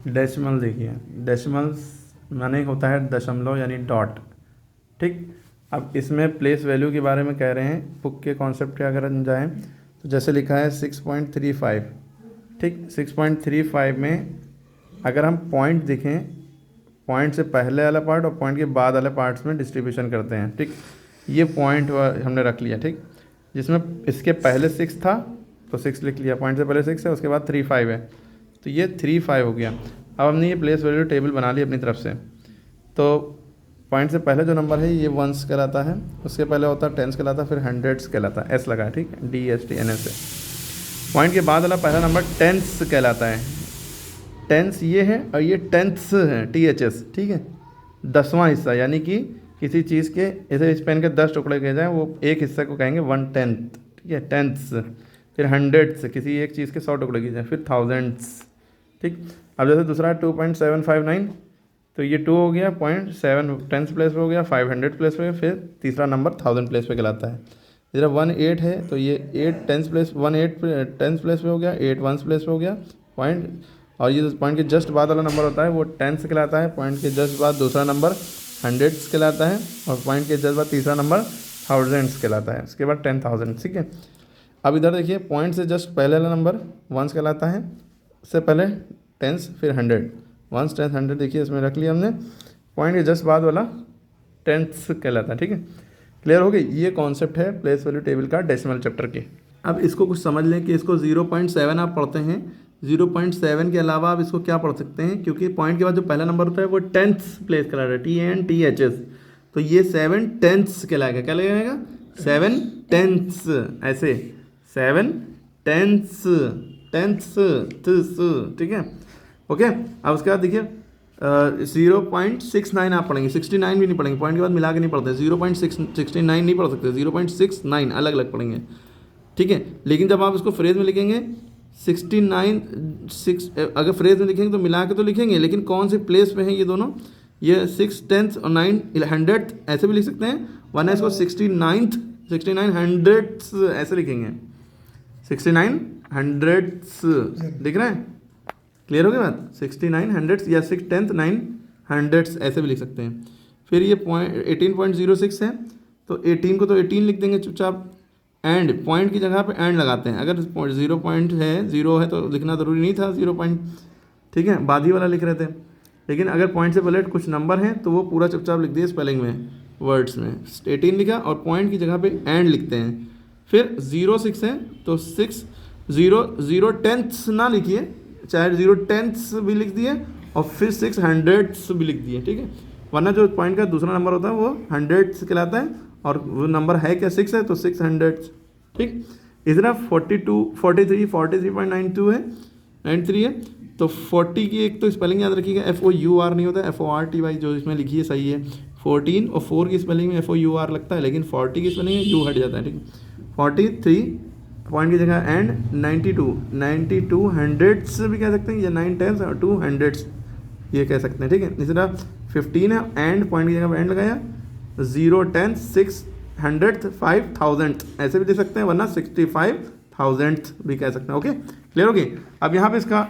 Decimal देखिए, decimals माने होता है दशमलव यानी डॉट, ठीक। अब इसमें प्लेस वैल्यू के बारे में कह रहे हैं, पुक के कॉन्सेप्ट पे अगर हम जाएँ तो जैसे लिखा है 6.35, ठीक। 6.35 में अगर हम पॉइंट देखें, पॉइंट से पहले वाला पार्ट और पॉइंट के बाद वाले पार्ट्स में डिस्ट्रीब्यूशन करते हैं, ठीक। ये पॉइंट हमने रख लिया, ठीक। जिसमें इसके पहले 6 था तो 6 लिख लिया, पॉइंट से पहले 6 है, उसके बाद 35 है, तो ये 35 हो गया। अब हमने ये प्लेस वैल्यू टेबल बना ली अपनी तरफ से। तो पॉइंट से पहले जो नंबर है ये वंस कहलाता है, उसके पहले होता है टेंस कहलाता है, फिर हंड्रेड्स कहलाता है, एस लगा है, ठीक, DHTNS से। पॉइंट के बाद वाला पहला नंबर टेंस कहलाता है, टेंस ये है और ये टेंथ्स है, THS, ठीक है। 10वां हिस्सा, यानी कि किसी चीज़ के ऐसे इस पेन के 10 टुकड़े किए जाएँ, वो एक हिस्से को कहेंगे 1/10, ठीक है, टेंथ्स। फिर हंड्रेड्स, किसी एक चीज़ के 100 टुकड़े किए जाए, फिर थाउजेंड्स, ठीक। अब जैसे दूसरा 2.759, तो ये 2 हो गया, 0.7 टेंस प्लेस पे हो गया, 500 प्लेस पे, फिर तीसरा नंबर 1000 प्लेस पे कहलाता है। इधर 18 है तो ये 8 टेंस प्लेस, 18 टेंस प्लेस पे हो गया, 8 वंस प्लेस पे हो गया पॉइंट। और ये पॉइंट के जस्ट बाद वाला नंबर होता है वो टेंस कहलाता है, पॉइंट के जस्ट बाद दूसरा नंबर हंड्रेड्स कहलाता है, और पॉइंट के जस्ट बाद तीसरा नंबर थाउजेंड्स कहलाता है, उसके बाद 10,000, ठीक है। अब इधर देखिए, पॉइंट से जस्ट पहले वाला नंबर वंस कहलाता है, उससे पहले टेंस, फिर 100, वंस, टेंस, 100, देखिए इसमें रख लिया हमने। पॉइंट के जस्ट बाद वाला टेंस कहलाता है, ठीक है। क्लियर हो गई, ये कॉन्सेप्ट है प्लेस वैल्यू टेबल का डेसिमल चैप्टर के। अब इसको कुछ समझ लें कि इसको 0.7 आप पढ़ते हैं, 0.7 के अलावा आप इसको क्या पढ़ सकते हैं, क्योंकि पॉइंट के बाद जो पहला नंबर होता है वो टेंथ्स प्लेस कहलाता है, TNTHS, तो ये 7 टेंथ्स कहलाएगा, क्या लगेगा, 7 टेंथ्स, ऐसे 7 टेंथ्स, टेंथ्स, ठीक है, ओके। अब उसके बाद देखिए 0.69 आप पढ़ेंगे, 69 भी नहीं पढ़ेंगे, पॉइंट के बाद मिला के नहीं पढ़ते, 0.69 नहीं पढ़ सकते, 0.69 अलग अलग पढ़ेंगे, ठीक है। लेकिन जब आप इसको फ्रेज में लिखेंगे 69 6, अगर फ्रेज में लिखेंगे तो मिला के तो लिखेंगे, लेकिन कौन से प्लेस पे हैं ये दोनों, ये 6 टेंथ और 9 100th ऐसे भी लिख सकते हैं, वरना इसको 69 हंड्रेड्स ऐसे लिखेंगे, 69 हंड्रेड्स, दिख रहा है, क्लियर हो गया बात, 69 हंड्रेड्स या 6 टेंथ 9 हंड्रेड्स ऐसे भी लिख सकते हैं। फिर ये पॉइंट 18.06 है, तो 18 को तो 18 लिख देंगे चुपचाप, एंड पॉइंट की जगह पे एंड लगाते हैं, अगर 0 पॉइंट है, 0 है तो लिखना ज़रूरी नहीं था 0 पॉइंट, ठीक है, बाद ही वाला लिख रहे थे। लेकिन अगर पॉइंट से पहले कुछ नंबर हैं तो वो पूरा चुपचाप लिख दिए स्पेलिंग में, वर्ड्स में 18 लिखा और पॉइंट की जगह पे एंड लिखते हैं। फिर 06 है तो 6 0 टेंथ्स ना लिखिए, चाहे 0 टेंथ्स भी लिख दिए और फिर 6 हंड्रेड्स भी लिख दिए, ठीक है, वरना जो पॉइंट का दूसरा नंबर होता है वो हंड्रेड्स कहलाता है, और वो नंबर है क्या 6 है तो 6 हंड्रेड्स, ठीक। इस तरह 43.92 है, 93 है, तो 40 की एक तो स्पेलिंग याद रखिएगा, FOUR नहीं होता, FORTY जो इसमें लिखी है सही है, 14 और 4 की स्पेलिंग में FOUR लगता है, लेकिन 40 की स्पेलिंग में यू हट जाता है, ठीक है। 43 पॉइंट की जगह एंड, 92 हंड्रेड्स भी कह सकते हैं, या 9 टेंस और 2 हंड्रेड्स ये कह सकते हैं, ठीक है। इसी तरह 15 है, एंड पॉइंट की जगह एंड लगाया, 0 टेंथ 6 हंड्रेड 5000 ऐसे भी दे सकते हैं, वरना 65,000 भी कह सकते हैं, ओके, क्लियर होगी। अब यहाँ पे इसका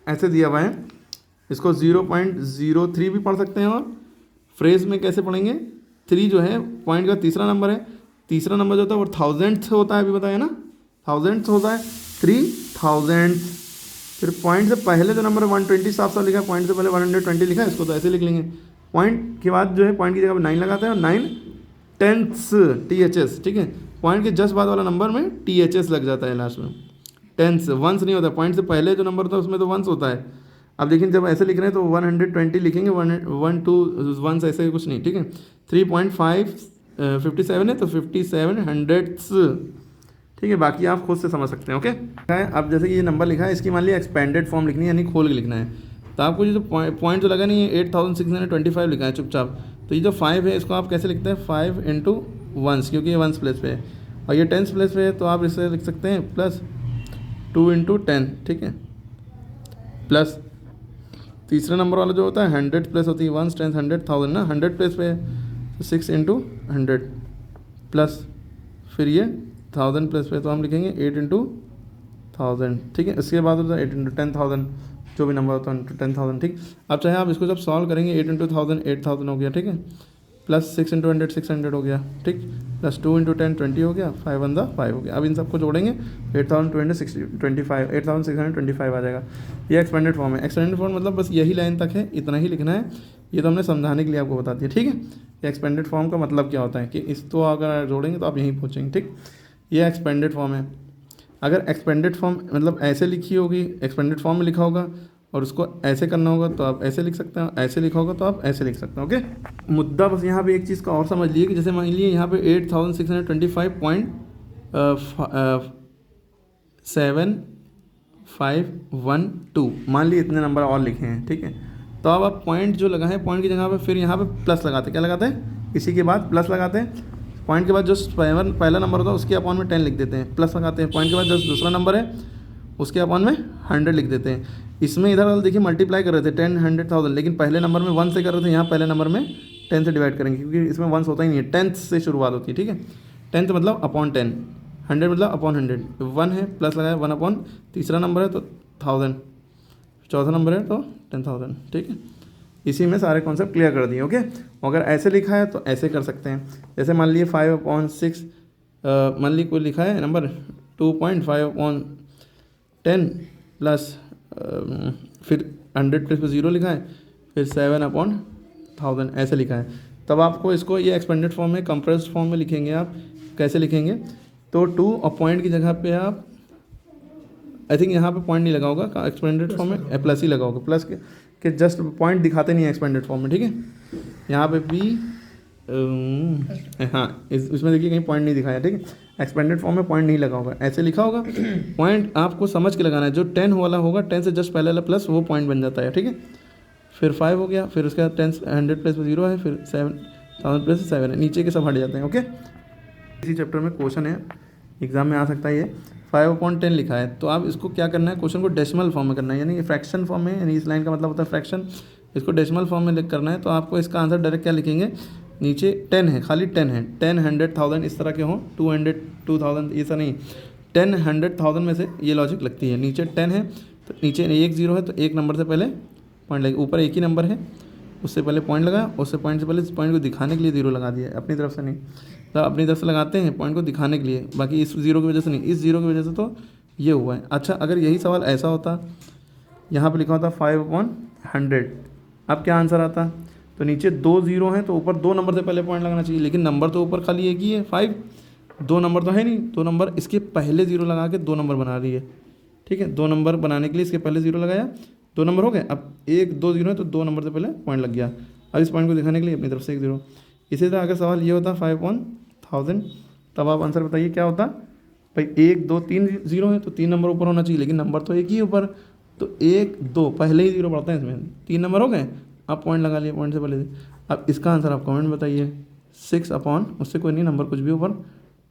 ऐसे दिया हुआ है, इसको 0.03 भी पढ़ सकते हैं, और फ्रेज में कैसे पढ़ेंगे, 3 जो है पॉइंट का तीसरा नंबर है, तीसरा नंबर जो होता है वो थाउजेंड्स होता है, अभी बताया ना, थाउजेंड्स होता है, 3000। फिर पॉइंट से पहले जो नंबर 120 साफ साफ लिखा है, पॉइंट से पहले 120 लिखा है, इसको तो ऐसे लिख लेंगे, पॉइंट के बाद जो है पॉइंट की जगह 9 लगाते हैं, और 9 टेंथ्स THS, ठीक है, पॉइंट के जस्ट बाद वाला नंबर में THS लग जाता है लास्ट में, टेंस, वंस नहीं होता, पॉइंट से पहले जो नंबर होता है उसमें तो वंस होता है। अब लेकिन जब ऐसे लिख रहे हैं तो 120 लिखेंगे, 1 2 वंस ऐसे कुछ नहीं, ठीक है। 3.557 है तो 57 हंड्रेड्स, ठीक है, बाकी आप खुद से समझ सकते हैं, ओके। अब जैसे कि ये नंबर लिखा है, इसकी मान लिया एक्सपेंडेड फॉर्म लिखनी है, यानी खोल के लिखना है, तो आपको ये जो पॉइंट जो लगा नहीं है 8625 लिखा है चुपचाप, तो ये जो 5 है इसको आप कैसे लिखते हैं, 5 इंटू वंस, क्योंकि ये वंस प्लेस पे है, और ये टेंस प्लेस पे है, तो आप इसे लिख सकते हैं प्लस 2 इंटू 10, ठीक है, प्लस तीसरा नंबर वाला जो होता है 100 प्लेस होती है, वंस, टेंस, 100, 1000 ना, 100 प्लेस पे है, तो 6 इंटू 100 प्लस फिर ये 1000 प्लेस पे, तो हम लिखेंगे 8 इंटू 1000, ठीक है। इसके बाद होता है 8 इंटू 10,000, जो भी नंबर होता है 10,000, ठीक। अब चाहे आप इसको जब सॉल्व करेंगे 8 इंटू 1000 8000 हो गया, ठीक है, प्लस 6 इंटू 100 600 हो गया, ठीक, प्लस 2 इंटू 10 20 हो गया, 5 1 5 हो गया। अब इन सबको जोड़ेंगे 8625 आ जाएगा। ये एक्सपेंडेड फॉर्म है। एक्सपेंडेड फॉर्म मतलब बस यही लाइन तक है, इतना ही लिखना है। ये तो हमने समझाने के लिए आपको बता दिया, ठीक है। ये एक्सपेंडेड फॉर्म का मतलब क्या होता है कि इसको अगर जोड़ेंगे तो आप यहीं पहुँचेंगे, ठीक। ये एक्सपेंडेड फॉर्म है। अगर एक्सपेंडेड फॉर्म मतलब ऐसे लिखी होगी, एक्सपेंडेड फॉर्म में लिखा होगा और उसको ऐसे करना होगा तो आप ऐसे लिख सकते हैं, ऐसे लिखा होगा तो आप ऐसे लिख सकते हैं, ओके। मुद्दा बस यहाँ पे एक चीज़ का और समझ लिए कि जैसे मान लीजिए यहाँ पे 8625.7512 मान लीजिए इतने नंबर और लिखे हैं, ठीक है। तो अब आप पॉइंट जो लगाएं, पॉइंट की जगह पे फिर यहाँ पे प्लस लगाते हैं। क्या लगाते हैं? इसी के बाद प्लस लगाते हैं। पॉइंट के बाद जो पहला नंबर होता है उसके अपॉन में 10 लिख देते हैं, प्लस लगाते हैं। पॉइंट के बाद जो दूसरा नंबर है उसके अपॉन में 100 लिख देते हैं। इसमें इधर वाले देखिए मल्टीप्लाई कर रहे थे 10 100 1000, लेकिन पहले नंबर में 1 से कर रहे थे, यहाँ पहले नंबर में 10 से डिवाइड करेंगे क्योंकि इसमें 1 होता ही नहीं है, 10th से शुरुआत होती है, ठीक है। 10th मतलब अपॉन 10, 100 मतलब अपॉन 100, 1 है प्लस लगाया 1 अपॉन, तीसरा नंबर है तो 1000, चौथा नंबर है तो 10,000, ठीक है। इसी में सारे कॉन्सेप्ट क्लियर कर दिए, ओके। अगर ऐसे लिखा है तो ऐसे कर सकते हैं। जैसे मान लीजिए 5/6 मान लीजिए कोई लिखा है नंबर 2.5/10 प्लस फिर 100 प्लस 0 लिखा है, फिर 7/1000 ऐसे लिखा है। तब आपको इसको ये एक्सपेंडेड फॉर्म में कंप्रेस्ड फॉर्म में लिखेंगे। आप कैसे लिखेंगे? तो 2 और पॉइंट की जगह पे आप आई थिंक यहाँ पे पॉइंट नहीं लगा होगा, एक्सपेंडेड फॉर्म में प्लस ही लगा होगा, प्लस के जस्ट पॉइंट दिखाते नहीं है एक्सपेंडेड फॉर्म में, ठीक है। यहाँ पे भी हाँ इसमें देखिए कहीं पॉइंट नहीं दिखाया, ठीक है। एक्सपेंडेड फॉर्म में पॉइंट नहीं लगा होगा, ऐसे लिखा होगा। पॉइंट आपको समझ के लगाना है, जो 10 वाला होगा 10 से जस्ट पहले वाला प्लस वो पॉइंट बन जाता है, ठीक है। फिर 5 हो गया, फिर उसके बाद 100 प्लस 0 है, फिर 7,000 प्लस 7 है, नीचे के सब हट जाते हैं, ओके। इसी चैप्टर में क्वेश्चन है, एग्जाम में आ सकता है ये 5/10 लिखा है, तो आप इसको क्या करना है, क्वेश्चन को डेसिमल फॉर्म में करना है, यानी फ्रैक्शन फॉर्म में, यानी इस लाइन का मतलब होता है फ्रैक्शन, इसको डेसिमल फॉर्म में लिख करना है। तो आपको इसका आंसर डायरेक्ट क्या लिखेंगे, नीचे 10 है, खाली 10 है, 10 100,000 इस तरह के हों, 200 2000 ऐसा नहीं, 10 100,000 में से ये लॉजिक लगती है। नीचे 10 है तो नीचे 1 0 है तो एक नंबर से पहले पॉइंट लगे, ऊपर एक ही नंबर है उससे पहले पॉइंट लगाया, उससे पॉइंट से पहले इस पॉइंट को दिखाने के लिए 0 लगा दिया, अपनी तरफ से नहीं। तो अपनी तरफ से लगाते हैं पॉइंट को दिखाने के लिए, बाकी इस 0 की वजह से नहीं, इस 0 की वजह से तो ये हुआ है। अच्छा अगर यही सवाल ऐसा होता, यहाँ पे लिखा होता 5/100, अब क्या आंसर आता? तो नीचे 2 0 हैं तो ऊपर 2 नंबर से पहले पॉइंट लगाना चाहिए, लेकिन नंबर तो ऊपर खाली एक ही है 5, 2 नंबर तो है नहीं, 2 नंबर इसके पहले 0 लगा के 2 नंबर बना रही है, ठीक है। 2 नंबर बनाने के लिए इसके पहले 0 लगाया, 2 नंबर हो गए। अब 1 2 0 है तो 2 नंबर से पहले पॉइंट लग गया। अब इस पॉइंट को दिखाने के लिए अपनी तरफ से 1 0। इसी तरह अगर सवाल ये होता 5/1000, तब आप आंसर बताइए क्या होता भाई। 1 2 3 0 है तो 3 नंबर ऊपर होना चाहिए, लेकिन नंबर तो एक ही ऊपर, तो 1 2 पहले ही 0 पड़ता है इसमें, 3 नंबर हो गए, आप पॉइंट लगा लिए पॉइंट से पहले। अब इसका आंसर आप कमेंट बताइए, 6/, उससे कोई नहीं नंबर कुछ भी ऊपर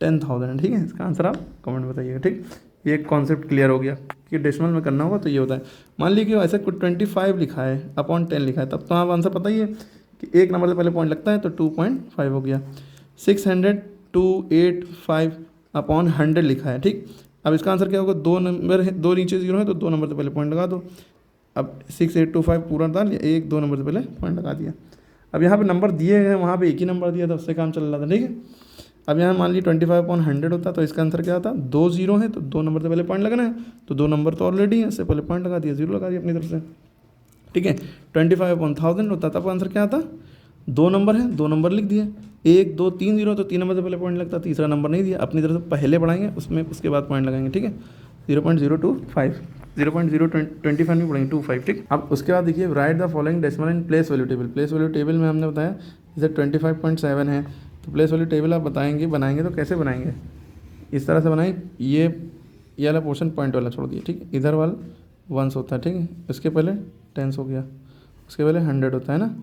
10,000 है, ठीक है। इसका आंसर आप कमेंट बताइएगा, ठीक। ये कॉन्सेप्ट क्लियर हो गया कि डेसिमल में करना होगा तो ये होता है। मान लीजिए कि ऐसे कुछ 25 लिखा है अपॉन 10 लिखा है, तब तो आप आंसर बताइए कि एक नंबर से पहले पॉइंट लगता है तो 2.5 हो गया। 600,285/100 लिखा है, ठीक। अब इसका आंसर क्या होगा, 2 नंबर है, 2 नीचे 0 है तो 2 नंबर से पहले पॉइंट लगा दो। अब 6825 पूरा डाल लिया, 1 2 नंबर से पहले पॉइंट लगा दिया। अब यहाँ पे नंबर दिए गए, वहाँ पे एक ही नंबर दिया था, उससे काम चल रहा था, ठीक है। अब यहाँ मान लीजिए 25/100 होता तो इसका आंसर क्या होता, 2 0 है तो 2 नंबर से पहले पॉइंट लगाना है, तो 2 नंबर तो ऑलरेडी है, इससे पहले पॉइंट लगा दिया, 0 लगा दिया अपनी तरफ से, ठीक है। 25/1000 होता तब आंसर क्या आता, 2 नंबर है 2 नंबर लिख दिए, 1 2 3 0 तो 3 नंबर से पहले पॉइंट लगता, तीसरा नंबर नहीं दिया, अपनी तरफ से पहले बढ़ाएंगे उसमें, उसके बाद पॉइंट लगाएंगे, ठीक है। 0.025 0.025 नहीं पढ़ेंगे 25, ठीक। अब उसके बाद देखिए right the following decimal in place value table. Place value table में हमने बताया जैसे 25.7 है, तो प्लेस वैल्यू टेबल आप बनाएंगे तो कैसे बनाएंगे, इस तरह से बनाएं। ये वाला पोर्शन पॉइंट वाला छोड़ दिए, ठीक। इधर वाला 1 होता है, ठीक है, इसके पहले 10 हो गया, उसके पहले 100 होता है ना,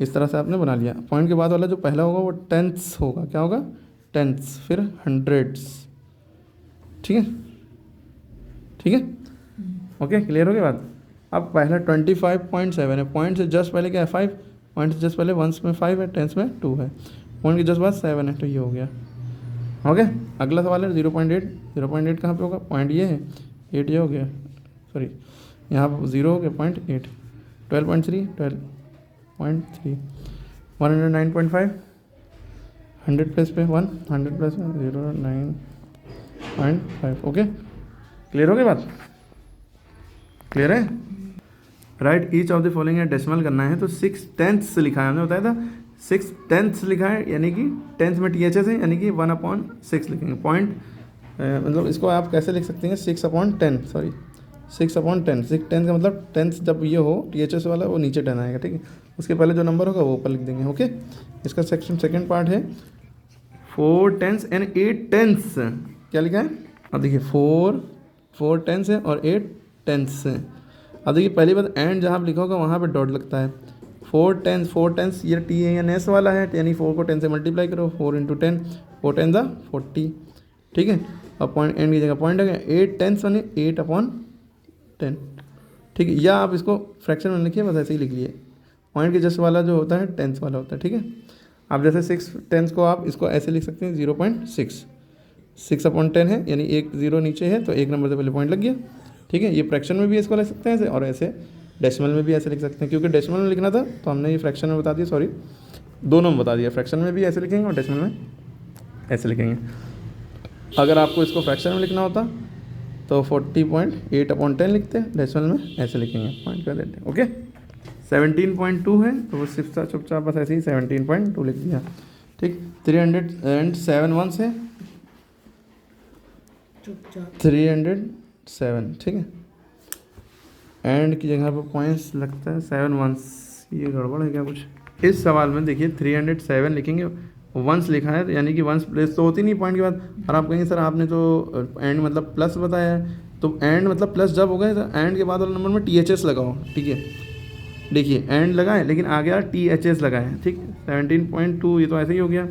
इस तरह से आपने बना लिया। पॉइंट के बाद वाला जो पहला होगा वो 10s होगा, क्या होगा 10s, फिर 100s, ठीक है, ठीक है, ओके क्लियर हो गई बात। अब पहला 25.7 है, पॉइंट से जस्ट पहले क्या है 5, पॉइंट से जस्ट पहले 1s में 5 है, 10s में 2 है, पॉइंट के जस्ट बाद 7 है, तो ये हो गया, ओके। अगला सवाल है 0.8 कहाँ पे होगा, पॉइंट ये है 8 ये हो गया, सॉरी यहाँ 0 हो गया 0.8, 12.3, 12.3, 109.5, 100 प्लस पे 1, 100 प्लस 0.9.5। ओके, क्लियर हो गई बात? क्लियर है? Right each of the following है, डेसिमल करना है तो 6/10 लिखा है, हमने बताया था 6/10 लिखा है, यानी कि 10th में THS है, यानी कि 1/6 लिखेंगे। पॉइंट मतलब इसको आप कैसे लिख सकते हैं 6/10, सॉरी 6/10, 6/10 का मतलब 10th जब ये हो THS वाला वो नीचे 10 आएगा, ठीक है, उसके पहले जो नंबर होगा वो ऊपर लिख देंगे। ओके, इसका सेकंड पार्ट है 4/10 एंड 8/10। क्या लिखा है? अब देखिए 4/10 है और 8/10 है। अब देखिए पहली बात, एंड जहाँ आप लिखा होगा वहाँ पे डॉट लगता है। 4/10 ये TANS वाला है, यानी 4 को 10 से मल्टीप्लाई करो, 4 × 10, 4 10 40, ठीक है। अब पॉइंट एंड की जगह पॉइंट आ गया, 8/10 यानी 8/10, ठीक है। या आप इसको फ्रैक्शन में लिखिए, बस ऐसे ही लिख लिए, पॉइंट के जस्ट वाला जो होता है 10th वाला होता है, ठीक है। आप जैसे 6/10 को आप इसको ऐसे लिख सकते हैं 0.6, 6/10 है, यानी एक 0 नीचे है तो एक नंबर से पहले पॉइंट लग गया, ठीक है। ये फ्रैक्शन में भी इसको लिख सकते हैं ऐसे, और ऐसे डेसिमल में भी ऐसे लिख सकते हैं, क्योंकि डेसिमल में लिखना था तो हमने ये फ्रैक्शन में बता दिया, सॉरी दोनों में बता दिया, फ्रैक्शन में भी ऐसे लिखेंगे और डेसिमल में ऐसे लिखेंगे। अगर आपको इसको फ्रैक्शन में लिखना होता तो 40.8/10 लिखते हैं, डेसिमल में ऐसे लिखेंगे, पॉइंट कर देते हैं। ओके, 17.2 है तो वो सिर्फ चुपचाप बस ऐसे ही 17.2 लिख दिया, ठीक। 307 वंस है, 307, ठीक है। एंड की जगह पर पॉइंट्स लगता है 7 वंस, ये गड़बड़ है क्या कुछ? इस सवाल में देखिए 307 लिखेंगे, वंस लिखा है यानी कि वंस प्लेस तो होती नहीं पॉइंट के बाद, और आप कहेंगे सर आपने तो एंड मतलब प्लस बताया है, तो एंड मतलब प्लस जब होगा तो एंड के बाद वाले नंबर में THS लगाओ, ठीक है। देखिए एंड लगाए लेकिन आ गया THS लगाए, ठीक। 17.2 ये तो ऐसे ही हो गया,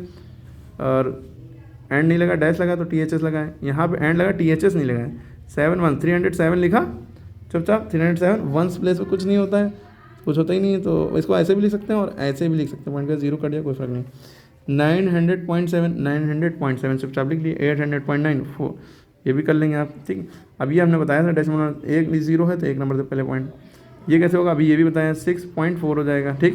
और एंड नहीं लगा, डैश लगा तो THS लगाए, यहाँ पे एंड लगा THS नहीं लगाए। 307 लिखा चुपचाप, 307 वंस प्लेस में कुछ नहीं होता है, कुछ होता ही नहीं है, तो इसको ऐसे भी लिख सकते हैं और ऐसे भी लिख सकते हैं, पॉइंट का 0 कट गया कोई फर्क नहीं। 900.7 चुपचाप लिख लिए, 800.9 ये भी कर लेंगे आप, ठीक। अब ये हमने बताया था डेसिमल एक 0 है तो एक नंबर से पहले पॉइंट, ये कैसे होगा अभी ये भी बताया, 6.4 हो जाएगा, ठीक।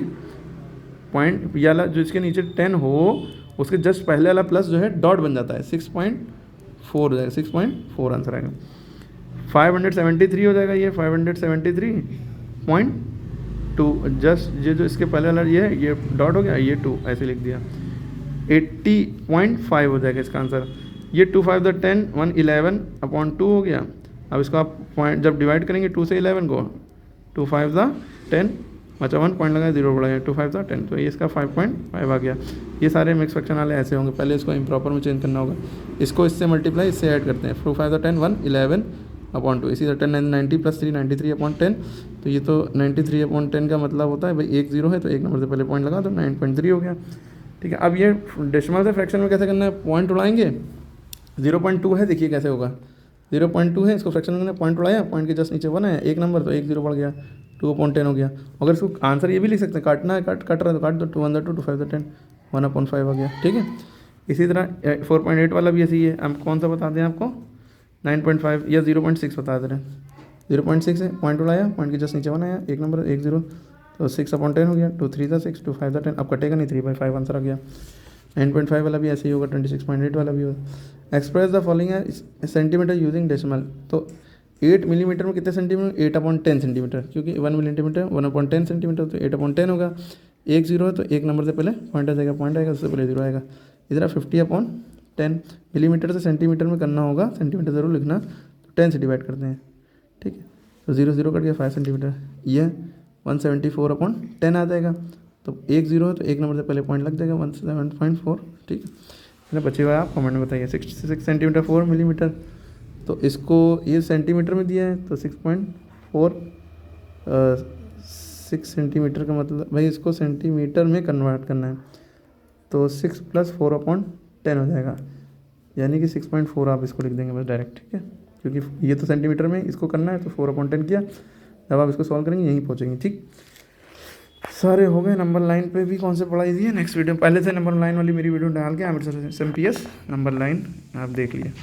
पॉइंट ये वाला जो इसके नीचे 10 हो उसके जस्ट पहले वाला प्लस जो है डॉट बन जाता है, 6.4 हो जाएगा, 6.4 आंसर आएगा। 573 हो जाएगा, ये 573.2, जस्ट ये जो इसके पहले वाला ये डॉट हो गया, ये 2 ऐसे लिख दिया, 80.5 हो जाएगा इसका आंसर। ये 2 5 10 111/2 हो गया। अब इसको आप पॉइंट जब डिवाइड करेंगे 2 से 11 को, 2 5 10 बचा 1 पॉइंट लगा 0 बढ़ा, 2 5 10, तो ये इसका 5.5 आ गया। ये सारे मिक्स फ्रैक्शन वाले ऐसे होंगे, पहले इसको इम्प्रॉपर में चेंज करना होगा, इसको इससे मल्टीप्लाई इससे ऐड करते हैं, 2 5 10 111/2, इसी तरह 10 90 + 3 93/10, तो ये तो 93/10 का मतलब होता है भाई एक 0 है तो एक नंबर से पहले पॉइंट लगा तो 9.3 हो गया, ठीक है। अब ये डेसिमल से फ्रैक्शन में कैसे करना है, पॉइंट उड़ाएंगे, 0.2 है, देखिए कैसे होगा, 0.2 है, इसको फ्रैक्शन में करना, पॉइंट उड़ाया, पॉइंट के जस्ट नीचे 1 है, एक नंबर तो एक 0 बढ़ गया, 2/10 हो गया। अगर इसको आंसर ये भी लिख सकते हैं, काटना है कट रहा है तो काट दो, 2 1 2 2 5 10 1/5 आ गया, ठीक है। इसी तरह 4.8 वाला भी ऐसे ही है, हम कौन सा बता दें आपको, 9.5 या 0.6 बता दे रहे हैं, 0.6 है, पॉइंट उड़ाया, पॉइंट के जस्ट नीचे 1 आया, एक नंबर एक 0, तो 6/10 हो गया, 2 3 6 2 5 10, अब कटेगा नहीं, 3/5 आंसर आ गया। 9.5 वाला भी ऐसे ही होगा, 26.8 वाला भी होगा। एक्सप्रेस द फॉलोइंग है सेंटीमीटर यूजिंग डेसिमल, तो 8 मिलीमीटर में कितने सेंटीमीटर, 8/10 सेंटीमीटर, क्योंकि 1 मिलीमीटर 1/10 सेंटीमीटर, तो 8/10 होगा, एक 0 है तो एक नंबर से पहले पॉइंट आ जाएगा, पॉइंट आएगा उससे पहले 0 आएगा। इधर 50/10 मिलीमीटर से सेंटीमीटर में करना होगा, सेंटीमीटर ज़रूर लिखना, तो 10 से डिवाइड करते हैं, ठीक है, तो 0 0 कट गया, 5 सेंटीमीटर, ये 174/10 आ जाएगा, तो एक 0 है तो एक नंबर से पहले पॉइंट लग जाएगा, 17.4, ठीक है। बचे हुआ आप कमेंट में बताइए। 66 सेंटीमीटर 4 मिलीमीटर, तो इसको ये सेंटीमीटर में दिया है तो 6.4 6 सेंटीमीटर का मतलब भाई इसको सेंटीमीटर में कन्वर्ट करना है, तो 6 + 4/10 हो जाएगा, यानी कि 6.4 आप इसको लिख देंगे बस डायरेक्ट, ठीक है, क्योंकि ये तो सेंटीमीटर में इसको करना है तो 4/10 किया, जब आप इसको सॉल्व करेंगे यहीं पहुँचेंगे, ठीक। सारे हो गए। नंबर लाइन पे भी कौन से पढ़ाई दी है नेक्स्ट वीडियो, पहले से नंबर लाइन वाली मेरी वीडियो डाल के Aamir sir SMPS number line आप देख लिए।